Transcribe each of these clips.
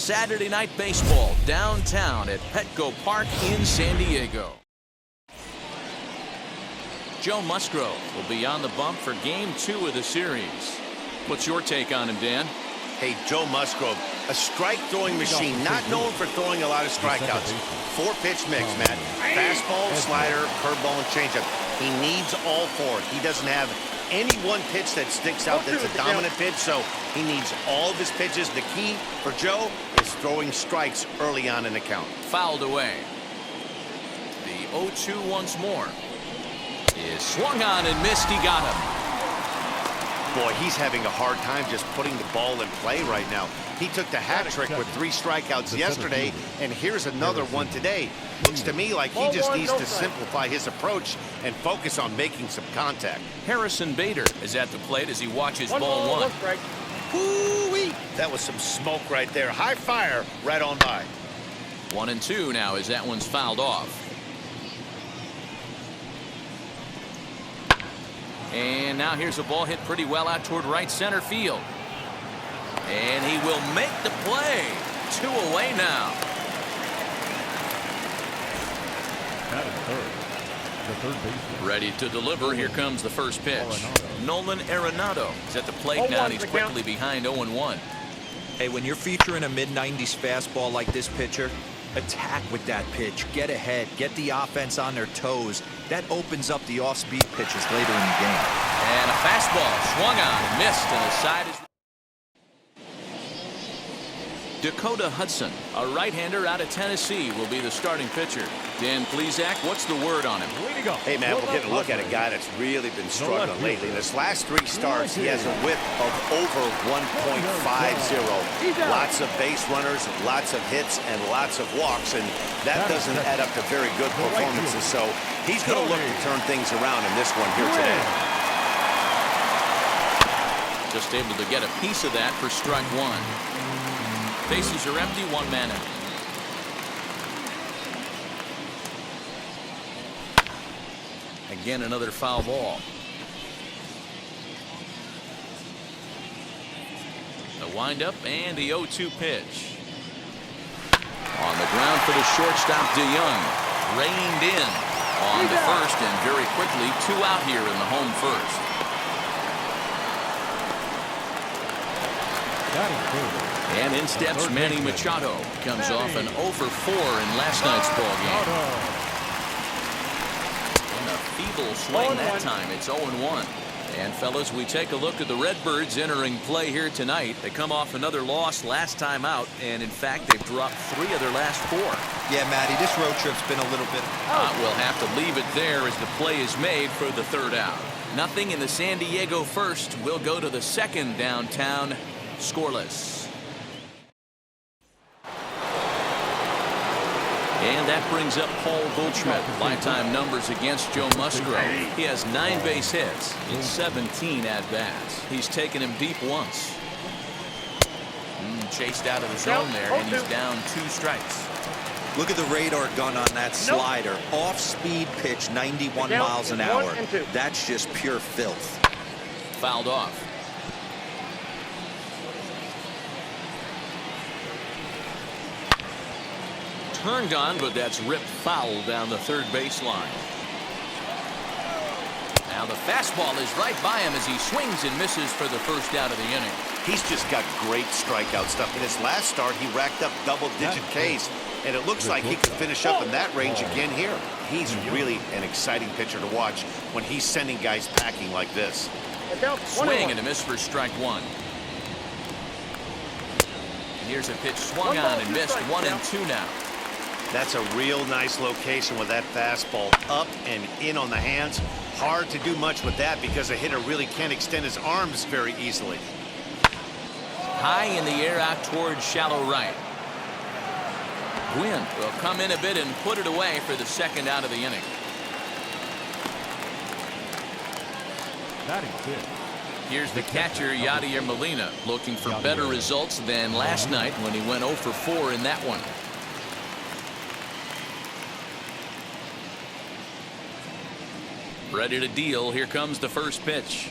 Saturday Night Baseball downtown at Petco Park in San Diego. Joe Musgrove will be on the bump for Game 2 of the series. What's your take on him, Dan? Hey, Joe Musgrove, a strike-throwing machine, not known for throwing a lot of strikeouts. 4-pitch mix, Matt. Fastball, slider, curveball, and changeup. He needs all 4. He doesn't have any one pitch that sticks out that's a dominant pitch, so he needs all of his pitches. The key for Joe is throwing strikes early on in the count. Fouled away. The 0-2 once more. Is swung on and missed. He got him. Boy, he's having a hard time just putting the ball in play right now. He took the hat trick with 3 strikeouts yesterday, and here's another one today. Looks to me like he just needs to simplify his approach and focus on making some contact. Harrison Bader is at the plate as he watches ball 1. Woo-wee! That was some smoke right there. High fire right on by. 1-2 now as that one's fouled off. And now here's a ball hit pretty well out toward right center field. And he will make the play. 2 away now. Ready to deliver. Here comes the first pitch. Nolan Arenado is at the plate now, and he's quickly behind 0-1. Hey, when you're featuring a mid-90s fastball like this pitcher, attack with that pitch. Get ahead. Get the offense on their toes. That opens up the off-speed pitches later in the game. And a fastball swung on and missed, and the side is... Dakota Hudson, a right-hander out of Tennessee, will be the starting pitcher. Dan Plesac, what's the word on him? Hey, man, we're getting a look at a guy that's really been struggling lately. In his last 3 starts, he has a whip of over 1.50. Lots of base runners, lots of hits, and lots of walks, and that doesn't add up to very good performances. So he's going to look to turn things around in this one here today. Just able to get a piece of that for strike 1. Bases are empty, 1 man out. Again, another foul ball. The windup and the 0-2 pitch. On the ground for the shortstop, DeYoung. Reined in on the first, and very quickly 2 out here in the home first. And in steps Manny Machado. Comes off an 0-for-4 in last night's ball game. And a feeble swing that time. It's 0-1. And fellas, we take a look at the Redbirds entering play here tonight. They come off another loss last time out, and in fact they've dropped 3 of their last 4. Yeah, Matty, this road trip's been a little bit... We'll have to leave it there as the play is made for the 3rd out. Nothing in the San Diego first. We'll go to the 2nd downtown. Scoreless. And that brings up Paul Goldschmidt. Lifetime numbers against Joe Musgrove. He has 9 base hits in 17 at-bats. He's taken him deep once. Chased out of the zone there, and he's down 2 strikes. Look at the radar gun on that slider. Off-speed pitch, 91 miles an hour. That's just pure filth. Fouled off. Turned on, but that's ripped foul down the 3rd baseline. Now the fastball is right by him as he swings and misses for the 1st out of the inning. He's just got great strikeout stuff. In his last start, he racked up double-digit Ks, and it looks like he could finish up in that range again here. He's really an exciting pitcher to watch when he's sending guys packing like this. Swing and a miss for strike 1. And here's a pitch swung on and missed. 1-2 now. That's a real nice location with that fastball up and in on the hands. Hard to do much with that because a hitter really can't extend his arms very easily. High in the air out towards shallow right. Gwynn will come in a bit and put it away for the 2nd out of the inning. Here's the catcher, Yadier Molina, looking for better results than last night when he went 0-for-4 in that one. Ready to deal. Here comes the first pitch.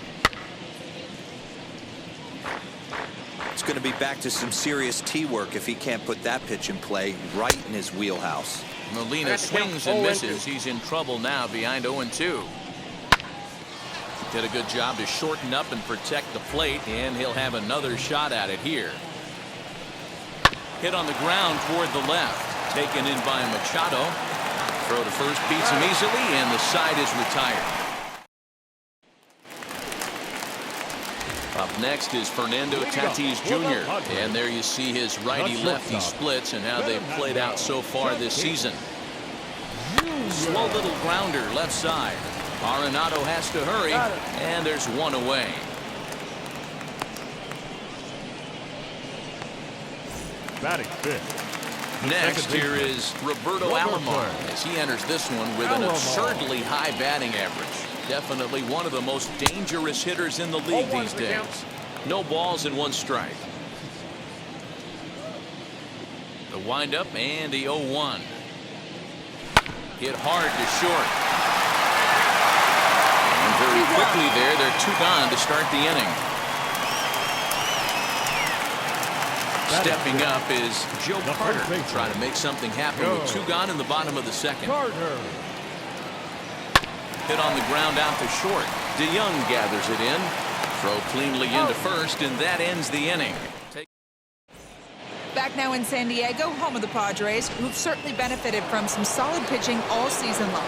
It's going to be back to some serious tee work if he can't put that pitch in play right in his wheelhouse. Molina swings and misses. He's in trouble now, behind 0-2. Did a good job to shorten up and protect the plate, and he'll have another shot at it here. Hit on the ground toward the left. Taken in by Machado. Throw to first beats him easily, and the side is retired. Up next is Fernando Tatis Jr. And there you see his righty-lefty splits and how they've played out so far this season. Slow little grounder left side. Arenado has to hurry, and there's one away. Batting fifth. Next here is Roberto Alomar as he enters this one with an absurdly high batting average. Definitely one of the most dangerous hitters in the league these days. No balls and one strike. The windup and the 0-1. Hit hard to short. And very quickly there, they're 2 gone to start the inning. Stepping up is Joe Carter, trying to make something happen with 2 gone in the bottom of the second. Hit on the ground out to short. DeYoung gathers it in. Throw cleanly into first, and that ends the inning. Back now in San Diego, home of the Padres, who've certainly benefited from some solid pitching all season long.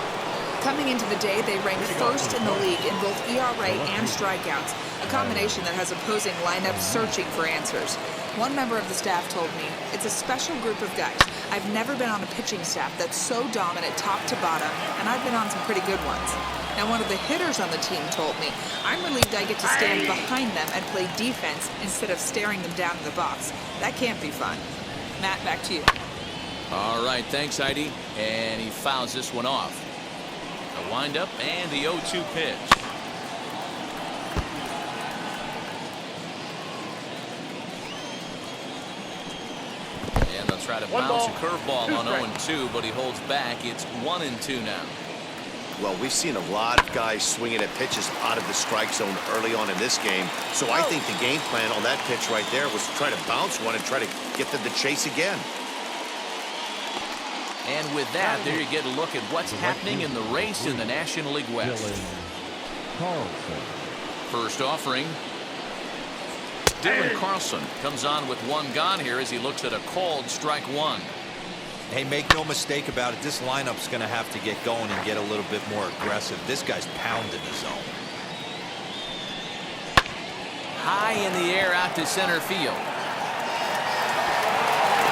Coming into the day, they ranked first in the league in both ERA and strikeouts, a combination that has opposing lineups searching for answers. One member of the staff told me, "It's a special group of guys. I've never been on a pitching staff that's so dominant top to bottom, and I've been on some pretty good ones." Now, one of the hitters on the team told me, "I'm relieved I get to stand behind them and play defense instead of staring them down in the box. That can't be fun." Matt, back to you. All right, thanks, Heidi. And he fouls this one off. The windup and the 0-2 pitch. And they'll try to bounce a curveball on 0-2, but he holds back. It's 1-2 now. Well, we've seen a lot of guys swinging at pitches out of the strike zone early on in this game. So I think the game plan on that pitch right there was to try to bounce one and try to get them to chase again. And with that, there you get a look at what's happening in the race in the National League West. First offering. Dylan Carlson comes on with 1 gone here as he looks at a called strike 1. Hey, make no mistake about it. This lineup's going to have to get going and get a little bit more aggressive. This guy's pounding the zone. High in the air out to center field.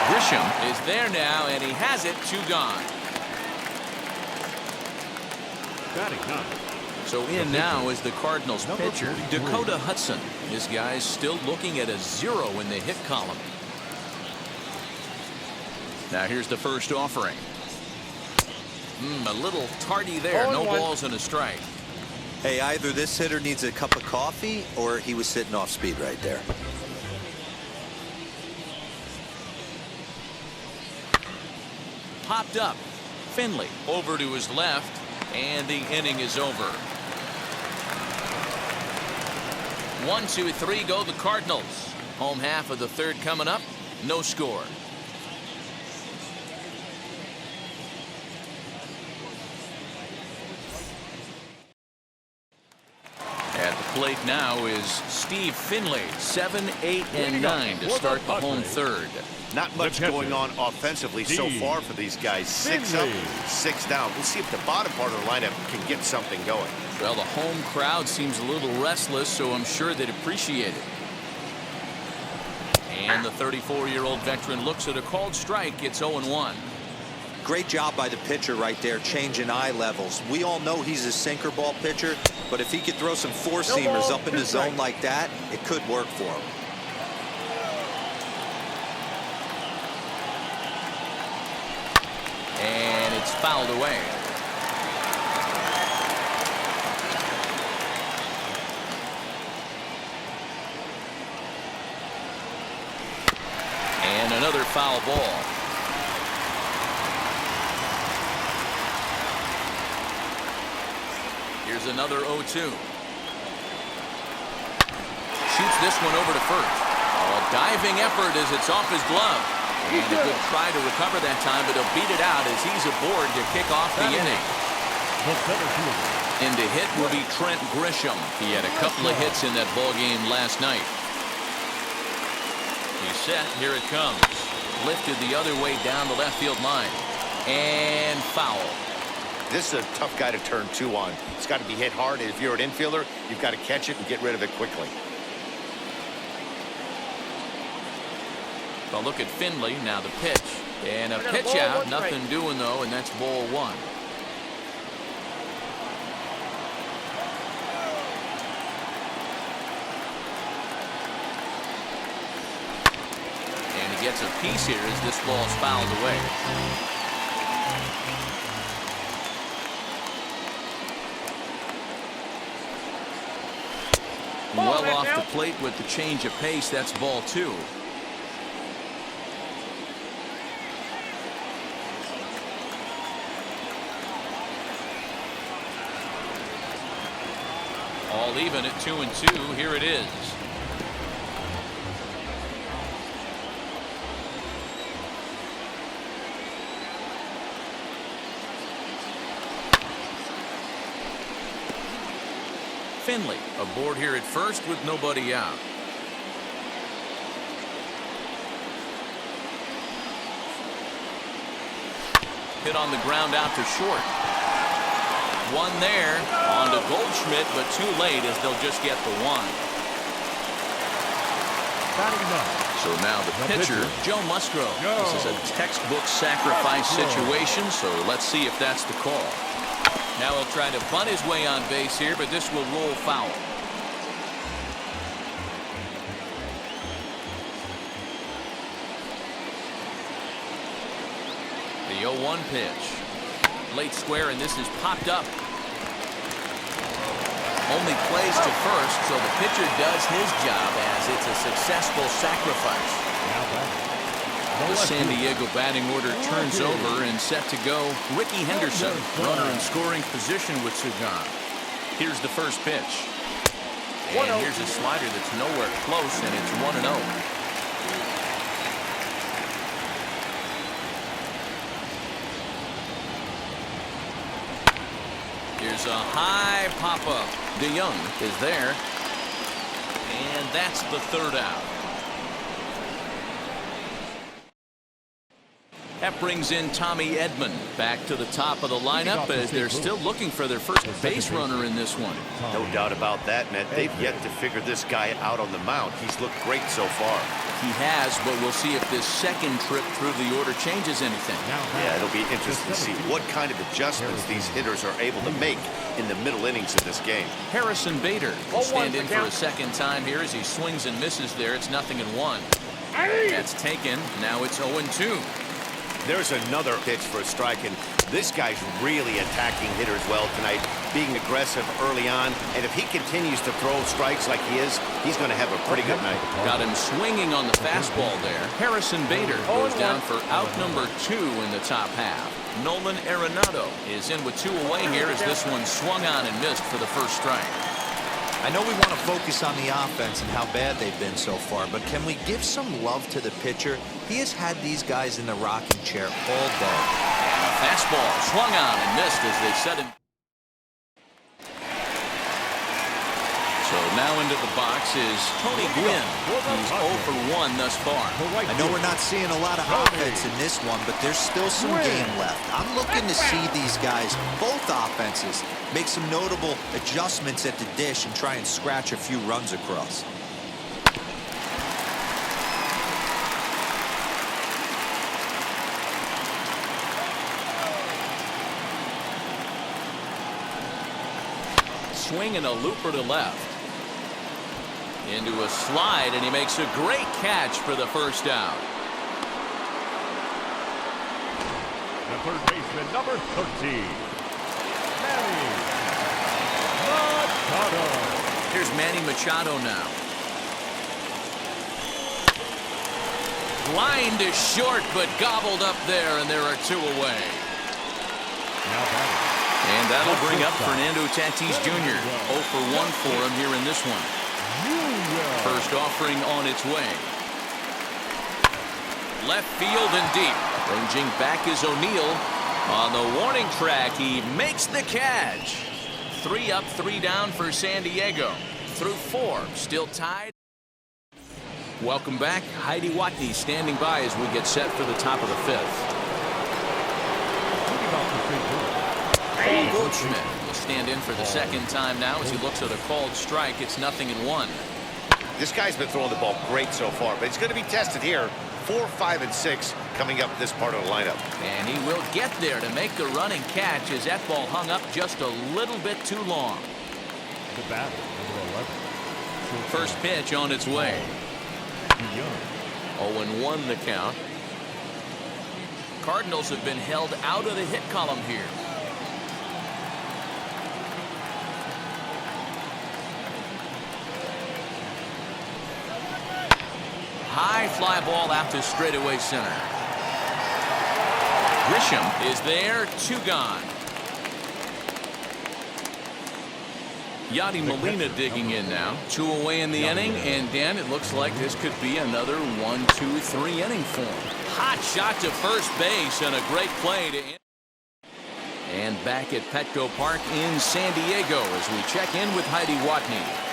Grisham is there now, and he has it. 2 gone. So in now is the Cardinals pitcher, Dakota Hudson. This guy's still looking at a 0 in the hit column. Now here's the first offering. A little tardy there. No balls and a strike. Hey, either this hitter needs a cup of coffee or he was sitting off speed right there. Popped up. Finley over to his left, and the inning is over. 1, 2, 3 go the Cardinals. Home half of the third coming up. No score. At the plate now is Steve Finley. 7, 8, and 9 to start the home third. Not much going on offensively so far for these guys. 6 up, 6 down. We'll see if the bottom part of the lineup can get something going. Well, the home crowd seems a little restless, so I'm sure they'd appreciate it. And the 34-year-old veteran looks at a called strike. It's 0-1. Great job by the pitcher right there, changing eye levels. We all know he's a sinker ball pitcher, but if he could throw some four-seamers up in the zone like that, it could work for him. And it's fouled away. And another foul ball. Here's another 0-2. Shoots this one over to first. Oh, a diving effort as it's off his glove. And a good try to recover that time, but he'll beat it out as he's aboard to kick off the inning. In to hit will be Trent Grisham. He had a couple of hits in that ball game last night. He's set. Here it comes. Lifted the other way down the left field line. And foul. This is a tough guy to turn 2 on. It's got to be hit hard, and if you're an infielder, you've got to catch it and get rid of it quickly. Well, look at Finley. Now the pitch. And a pitch out. Nothing doing, though, and that's ball 1. And he gets a piece here as this ball's fouled away. Well off the plate with the change of pace. That's ball 2. All even at 2-2. Here it is. Finley aboard here at first with nobody out. Hit on the ground out to short. One there on to Goldschmidt, but too late as they'll just get the 1. So now the pitcher, Joe Musgrove. This is a textbook sacrifice situation, so let's see if that's the call. Now he'll try to bunt his way on base here, but this will roll foul. The 0-1 pitch. Late square, and this is popped up. Only plays to first, so the pitcher does his job as it's a successful sacrifice. The San Diego batting order turns over and set to go. Ricky Henderson, runner in scoring position with Sugan. Here's the first pitch. And here's a slider that's nowhere close, and it's 1-0. Here's a high pop-up. DeYoung is there. And that's the 3rd out. That brings in Tommy Edman back to the top of the lineup as they're still looking for their first base runner in this one. No doubt about that, Matt. They've yet to figure this guy out on the mound. He's looked great so far. He has, but we'll see if this second trip through the order changes anything. Yeah, it'll be interesting to see what kind of adjustments these hitters are able to make in the middle innings of this game. Harrison Bader will stand in for a second time here as he swings and misses there. It's 0-1. That's taken. Now it's 0-2. There's another pitch for a strike, and this guy's really attacking hitters well tonight, being aggressive early on, and if he continues to throw strikes like he is, he's going to have a pretty good night. Got him swinging on the fastball there. Harrison Bader goes down for out number 2 in the top half. Nolan Arenado is in with 2 away here as this one swung on and missed for the first strike. I know we want to focus on the offense and how bad they've been so far, but can we give some love to the pitcher? He has had these guys in the rocking chair all day. And a fastball swung on and missed as they set him. So now into the box is Tony Gwynn. He's 0 for 1 thus far. I know we're not seeing a lot of offense in this one, but there's still some game left. I'm looking to see these guys, both offenses, make some notable adjustments at the dish and try and scratch a few runs across. Swing and a looper to left. Into a slide, and he makes a great catch for the first out. The third baseman, number 13, Manny Machado. Here's Manny Machado now. Line to short, but gobbled up there, and there are 2 away. And that'll bring up Fernando Tatis Jr. 0 for 1 for him here in this one. First offering on its way. Left field and deep. Ranging back is O'Neill. On the warning track, he makes the catch. 3 up, 3 down for San Diego. Through 4, still tied. Welcome back. Heidi Watney standing by as we get set for the top of the 5th. Goldschmidt will stand in for the second time now as he looks at a called strike. It's 0-1. This guy's been throwing the ball great so far, but he's going to be tested here. 4, 5, and 6 coming up this part of the lineup. And he will get there to make the running catch as that ball hung up just a little bit too long. The batter, number 11. First pitch on its way. 0-1 the count. Cardinals have been held out of the hit column here. High fly ball out to straightaway center. Grisham is there, 2 gone. Yadi Molina digging in now. 2 away in the inning, and Dan, it looks like this could be another 1, 2, 3 inning for him. Hot shot to first base and a great play to end. And back at Petco Park in San Diego as we check in with Heidi Watney.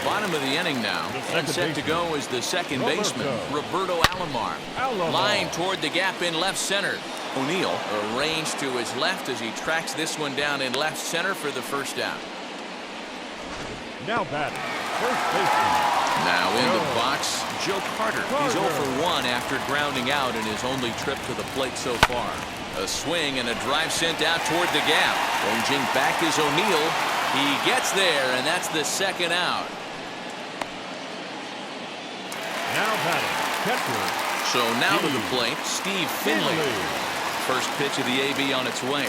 Bottom of the inning now, and set to go is the second baseman, Roberto Alomar. Line toward the gap in left center. O'Neill arranged to his left as he tracks this one down in left center for the first out. Now batting, first baseman. Now in the box, Joe Carter. He's 0 for 1 after grounding out in his only trip to the plate so far. A swing and a drive sent out toward the gap. Ranging back is O'Neill. He gets there, and that's the second out. Now batting, catcher. So now to the plate, Steve Finley. First pitch of the AB on its way.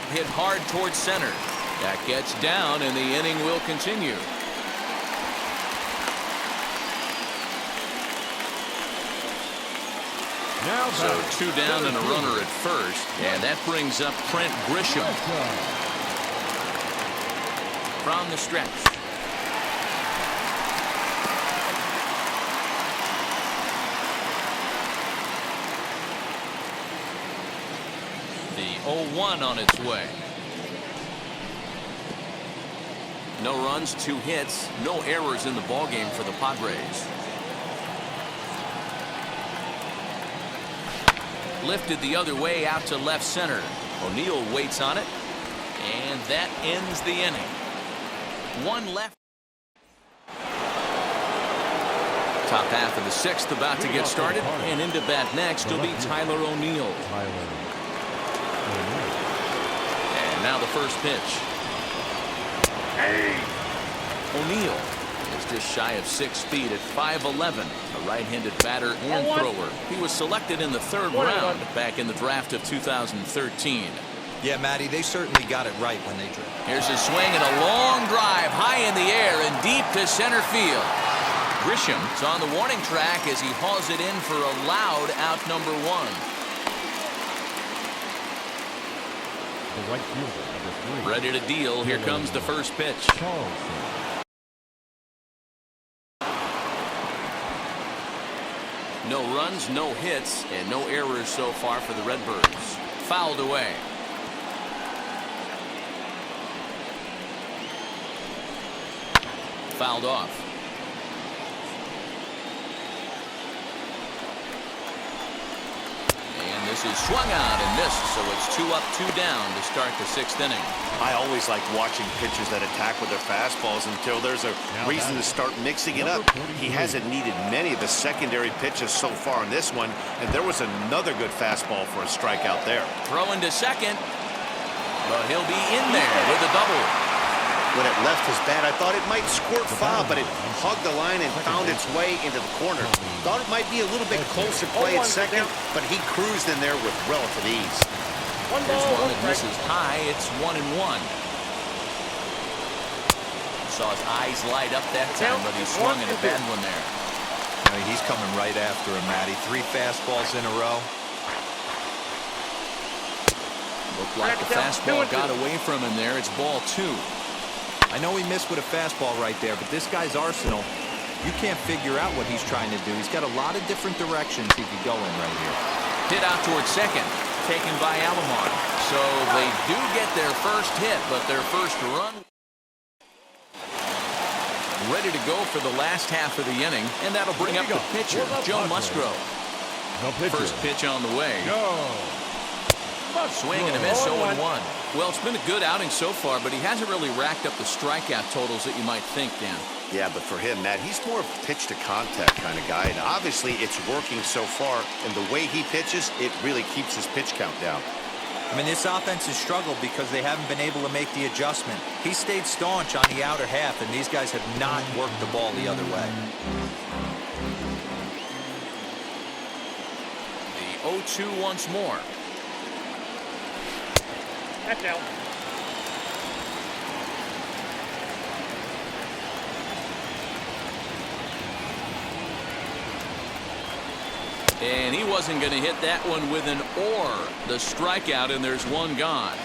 Hit hard towards center. That gets down, and the inning will continue. Now so 2 down and a runner at first, and that brings up Trent Grisham. From the stretch. The 0-1 on its way. No runs, 2 hits, no errors in the ballgame for the Padres. Lifted the other way out to left center. O'Neill waits on it, and that ends the inning. 1 left. Top half of the 6th about to get started, and into bat next will be Tyler O'Neill. And now the first pitch. O'Neill is just shy of 6 feet at 5'11", a right-handed batter and thrower. He was selected in the 3rd round back in the draft of 2013. Yeah, Matty, they certainly got it right when they drafted. Here's a swing and a long drive high in the air and deep to center field. Grisham is on the warning track as he hauls it in for a loud out number 1. The right fielder, number 3. Ready to deal. Here comes the first pitch. No runs, no hits, and no errors so far for the Redbirds. Fouled away. Fouled off. And this is swung out and missed, so it's 2 up, 2 down to start the 6th inning. I always like watching pitchers that attack with their fastballs until there's a reason to start mixing it up. He hasn't needed many of the secondary pitches so far in this one, and there was another good fastball for a strikeout there. Throwing to second, but he'll be in there with a double. When it left his bat, I thought it might squirt foul, but it hugged the line and found its way into the corner. Thought it might be a little bit closer play at second, but he cruised in there with relative ease. Here's one that misses high. It's 1-1. Saw his eyes light up that time, but he swung at a bad one there. He's coming right after him, Matty. 3 fastballs in a row. Looked like the fastball got away from him there. It's ball 2. I know he missed with a fastball right there, but this guy's arsenal, you can't figure out what he's trying to do. He's got a lot of different directions he could go in right here. Hit out towards second, taken by Alomar. So they do get their first hit, but their first run ready to go for the last half of the inning, and that'll bring up the pitcher, Joe Musgrove. First pitch on the way. Swing and a miss, 0-1. Well, it's been a good outing so far, but he hasn't really racked up the strikeout totals that you might think, Dan. Yeah, but for him, Matt, he's more of a pitch-to-contact kind of guy, and obviously it's working so far, and the way he pitches, it really keeps his pitch count down. I mean, this offense has struggled because they haven't been able to make the adjustment. He stayed staunch on the outer half, and these guys have not worked the ball the other way. The 0-2 once more. That's out. And he wasn't going to hit that one with an or. The strikeout, and there's one gone.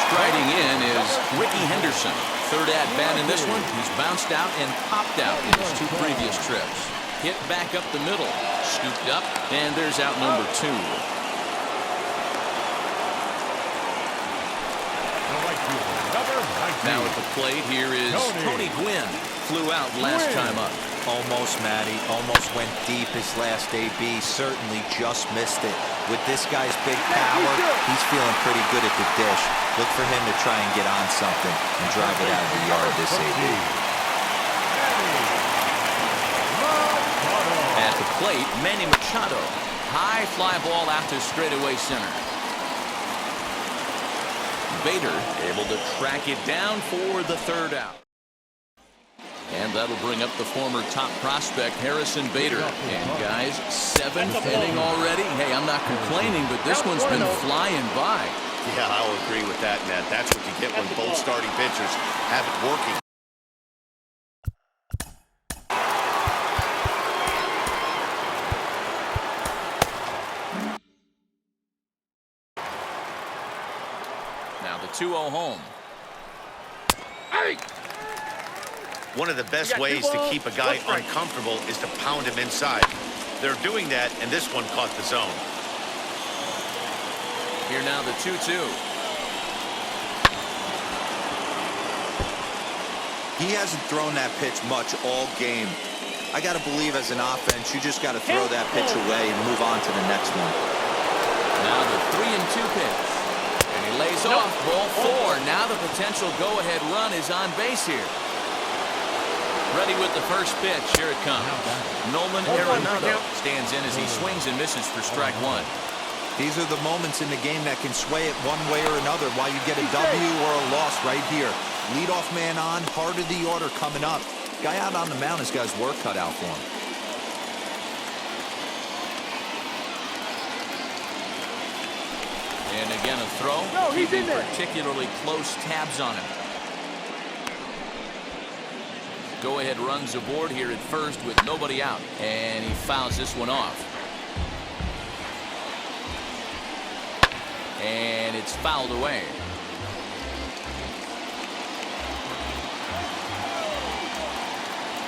Striding in is Ricky Henderson. Third at-bat in this one. He's bounced out and popped out in his two previous trips. Hit back up the middle. Scooped up, and there's out number 2. Now at the plate, here is Tony Gwynn. Flew out last time up. Almost, Matty. Almost went deep his last AB. Certainly just missed it. With this guy's big power, he's feeling pretty good at the dish. Look for him to try and get on something and drive it out of the yard this AB. At the plate, Manny Machado. High fly ball out to straightaway center. Bader able to track it down for the third out. And that'll bring up the former top prospect, Harrison Bader. And guys, 7th inning already. Hey, I'm not complaining, but this one's been flying by. Yeah, I'll agree with that, Matt. That's what you get when both starting pitchers have it working. Now the 2-0 home. One of the best ways to keep a guy uncomfortable is to pound him inside. They're doing that, and this one caught the zone. Here now the 2-2. He hasn't thrown that pitch much all game. I got to believe as an offense, you just got to throw that pitch away and move on to the next one. Now the 3-2 pitch. And he lays off ball 4. Now the potential go-ahead run is on base here. Ready with the first pitch. Here it comes. Nolan Arenado stands in as he swings and misses for strike 1. These are the moments in the game that can sway it one way or another, why you get a W or a loss right here. Leadoff man on, heart of the order coming up. Guy out on the mound has got his work cut out for him. And again a throw. Keeping particularly close tabs on him. Go-ahead runs aboard here at first with nobody out. And he fouls this one off. And it's fouled away.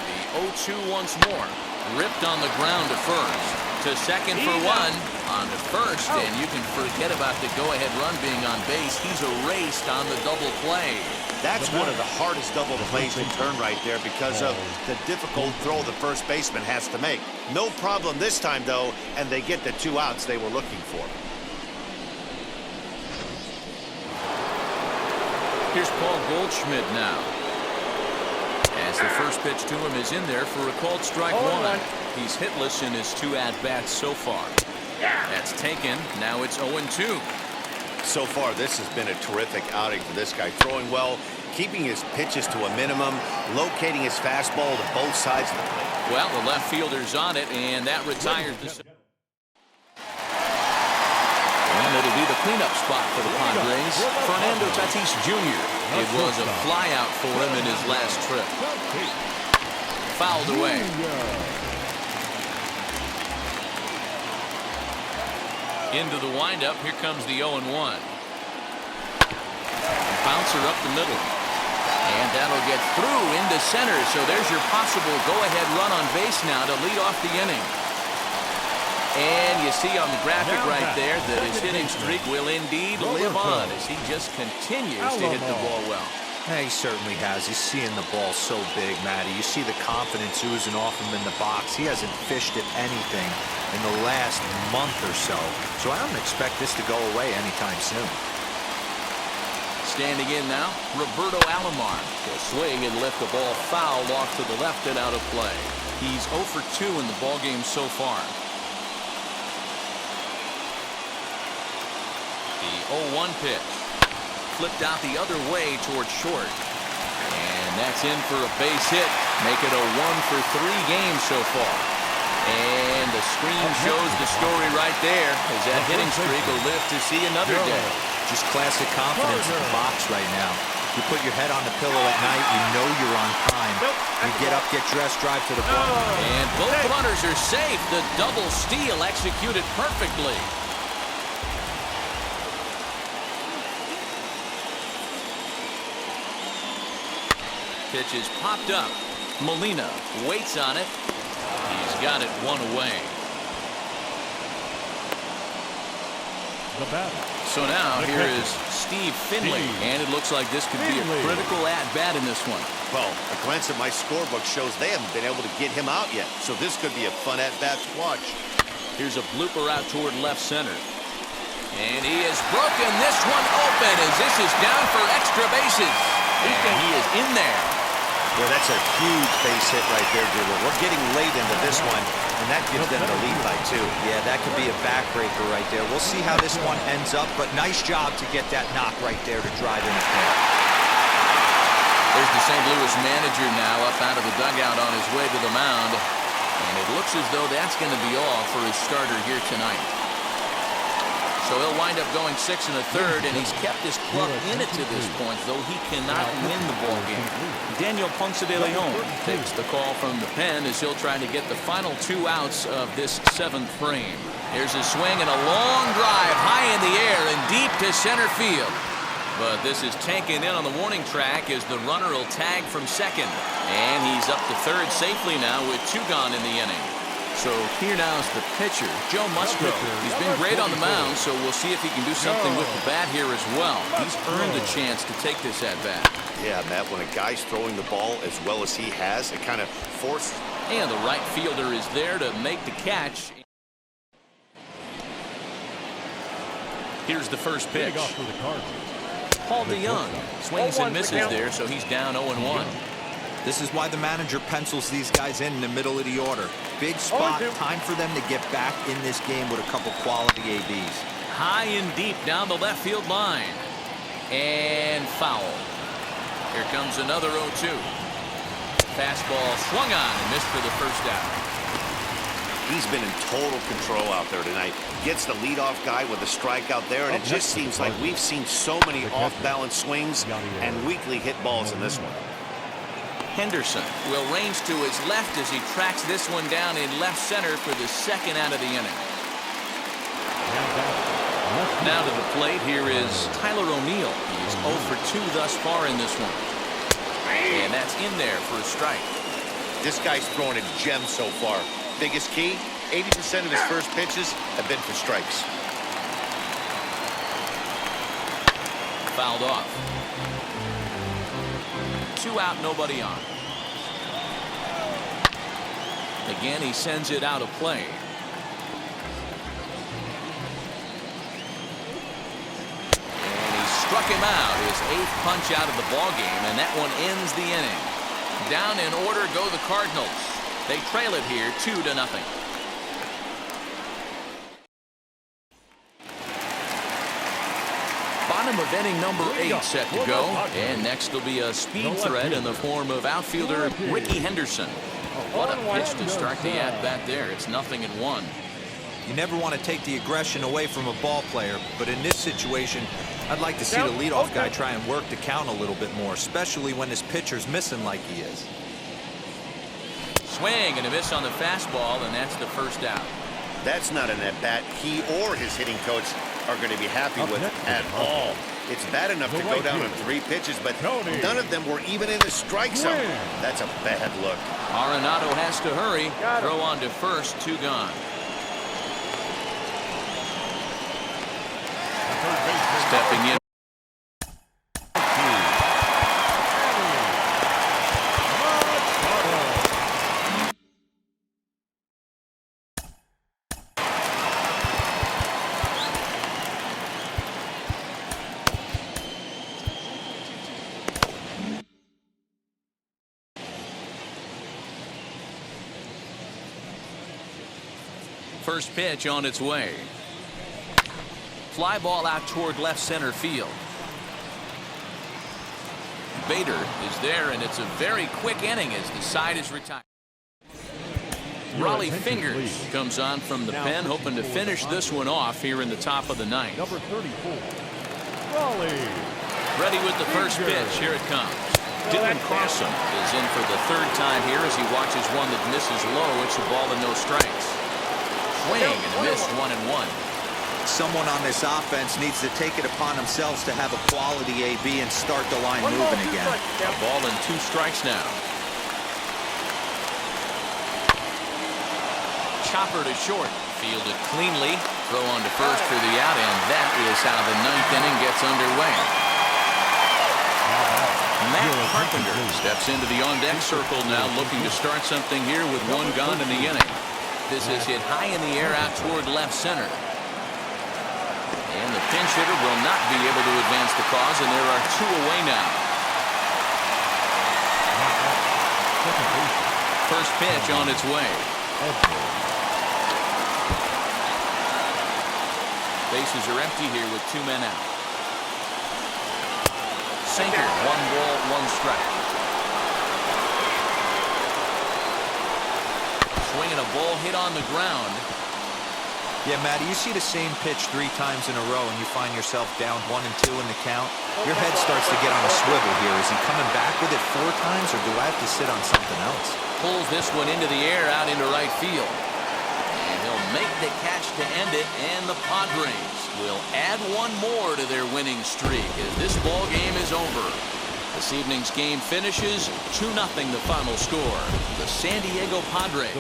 The 0-2 once more. Ripped on the ground to first. To second for 1. On to first. And you can forget about the go-ahead run being on base. He's erased on the double play. That's one of the hardest double plays to turn right there because of the difficult throw the first baseman has to make. No problem this time, though, and they get the 2 outs they were looking for. Here's Paul Goldschmidt now. As the first pitch to him is in there for a called strike 1. He's hitless in his 2 at-bats so far. That's taken. Now it's 0-2. So far, this has been a terrific outing for this guy. Throwing well, keeping his pitches to a minimum, locating his fastball to both sides of the plate. Well, the left fielder's on it, and that retires the... And it'll be the cleanup spot for the Padres. Fernando Tatis Jr. It was a flyout for him in his last trip. Fouled away. Into the windup. Here comes the 0-1. bouncer up the middle. And that'll get through into center. So there's your possible go-ahead run on base now to lead off the inning. And you see on the graphic right there that his hitting streak will indeed live on as he just continues to hit the ball well. Yeah, he certainly has. He's seeing the ball so big, Matty. You see the confidence oozing off him in the box. He hasn't fished at anything in the last month or so. So I don't expect this to go away anytime soon. Standing in now, Roberto Alomar. He'll swing and lift the ball foul off to the left and out of play. He's 0 for 2 in the ballgame so far. The 0-1 pitch. Flipped out the other way towards short. And that's in for a base hit. Make it a 1 for 3 game so far. And the screen shows the story right there as that hitting streak will live to see another day. Just classic confidence in the box right now. You put your head on the pillow at night, you know you're on time. You get up, get dressed, drive to the ball. And both runners are safe. The double steal executed perfectly. Pitch is popped up. Molina waits on it. He's got it 1 away. The batter. So now here is Steve Finley, and it looks like this could be a critical at-bat in this one. Well, a glance at my scorebook shows they haven't been able to get him out yet, so this could be a fun at-bat to watch. Here's a blooper out toward left center. And he has broken this one open as this is down for extra bases. And he is in there. Yeah, that's a huge base hit right there, Dibble. We're getting late into this one, and that gives them the lead by 2. Yeah, that could be a backbreaker right there. We'll see how this one ends up, but nice job to get that knock right there to drive in a pin. There's the St. Louis manager now up out of the dugout on his way to the mound. And it looks as though that's going to be all for his starter here tonight. So he'll wind up going 6 1/3, and he's kept his club in it to this point, though he cannot win the ball game. Daniel Ponce de Leon takes the call from the pen as he'll try to get the final 2 outs of this 7th frame. Here's a swing and a long drive high in the air and deep to center field. But this is taken in on the warning track as the runner will tag from second. And he's up to third safely now with 2 gone in the inning. So here now is the pitcher, Joe Musgrove. He's been great on the mound, so we'll see if he can do something with the bat here as well. He's earned the chance to take this at bat. Yeah, Matt, when a guy's throwing the ball as well as he has, it kind of forces. And the right fielder is there to make the catch. Here's the first pitch. Paul DeYoung swings and misses there, so he's down 0-1. This is why the manager pencils these guys in the middle of the order. Big spot, time for them to get back in this game with a couple quality ABs. High and deep down the left field line. And foul. Here comes another 0-2. Fastball swung on and missed for the first out. He's been in total control out there tonight. Gets the leadoff guy with a strikeout there, and it just seems like we've seen so many off-balance swings and weakly hit balls in this one. Henderson will range to his left as he tracks this one down in left center for the 2nd out of the inning. Now to the plate, here is Tyler O'Neill. He's 0 for 2 thus far in this one. And that's in there for a strike. This guy's throwing a gem so far. Biggest key, 80% of his first pitches have been for strikes. Fouled off. 2 out, nobody on. Again, he sends it out of play. And he struck him out, his 8th punch out of the ballgame, and that one ends the inning. Down in order go the Cardinals. They trail it here 2-0. Bottom of inning number 8 set to go. And next will be a speed threat in the form of outfielder Ricky Henderson. What a pitch to start the at-bat there. It's 0-1. You never want to take the aggression away from a ball player, but in this situation, I'd like to see the leadoff guy try and work the count a little bit more, especially when his pitcher's missing like he is. Swing and a miss on the fastball, and that's the first out. That's not an at-bat he or his hitting coach are going to be happy with at all. It's bad enough to go down on 3 pitches, but none of them were even in the strike zone. That's a bad look. Arenado has to hurry. Throw on to first, 2 gone. Stepping in. First pitch on its way. Fly ball out toward left center field. Bader is there, and it's a very quick inning as the side is retired. Raleigh Fingers comes on from the pen, hoping to finish this one off here in the top of the 9th. Number 34, Raleigh. Ready with the first pitch. Here it comes. Dylan Carson is in for the 3rd time here as he watches one that misses low. It's a ball and no strikes. Swing and a miss, 1-1. Someone on this offense needs to take it upon themselves to have a quality AB and start the line moving again. A ball and 2 strikes now. Chopper to short. Fielded cleanly. Throw on to first for the out, and that is how the 9th inning gets underway. Matt Carpenter steps into the on-deck circle now, looking to start something here with 1 gone in the inning. This is hit high in the air out toward left center. And the pinch hitter will not be able to advance the cause, and there are 2 away now. First pitch on its way. Bases are empty here with 2 men out. Sinker, 1 ball, 1 strike. Swinging a ball hit on the ground. Yeah, Matty, you see the same pitch 3 times in a row and you find yourself down 1 and 2 in the count. Your head starts to get on a swivel here. Is he coming back with it 4 times, or do I have to sit on something else? Pulls this one into the air out into right field. And he'll make the catch to end it, and the Padres will add 1 more to their winning streak as this ball game is over. This evening's game finishes 2-0 the final score. The San Diego Padres.